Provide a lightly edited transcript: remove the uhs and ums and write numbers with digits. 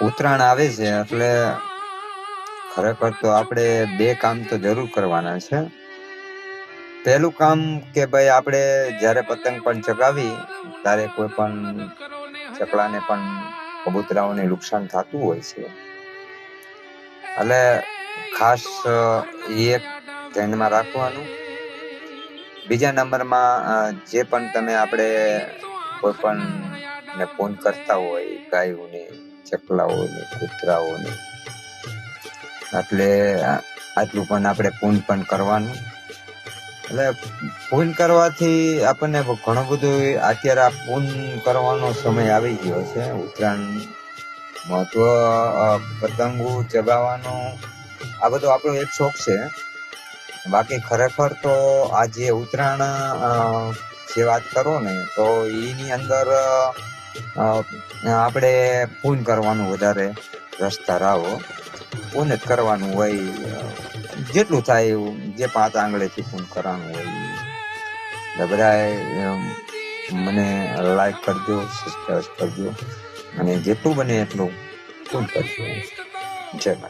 ઉત્તરાયણ આવે છે એટલે ખરેખર તો આપણે બે કામ તો જરૂર કરવાના છે. પહેલું કામ કે ભાઈ આપણે જ્યારે પતંગ પણ ચગાવી ત્યારે કોઈ પણ ચકલાને પણ કબૂતરાઓને નુકસાન થતું હોય છે. એટલે ખાસ એક ધ્યાનમાં રાખવાનું. બીજા નંબરમાં જે પણ તમે આપણે કોઈ પણ ને ફોન કરતા હોય ગાયોને, ચકલાઓને, કૂતરાઓને, એટલે આટલું પણ આપણે ફોન પણ કરવાનું. એટલે ફોન કરવાથી આપણને ઘણું બધું અત્યારે આ ફોન કરવાનો સમય આવી ગયો છે. ઉત્તરાયણ મહત્વ પતંગો ચગાવવાનો આ બધો આપણો એક શોખ છે. બાકી ખરેખર તો આ જે ઉત્તરાયણ જે વાત કરો ને તો એની અંદર આપણે ફોન કરવાનું વધારે રસ્તા રાહો. ફોન જ કરવાનું હોય, જેટલું થાય એવું જે 5 આંગળીથી ફોન કરવાનું હોય. એટલે બધા મને લાઈક કરજો, સબસ્ક્રાઈબ કરજો અને જેટલું બને એટલું ફોન કરજો. જય માતા.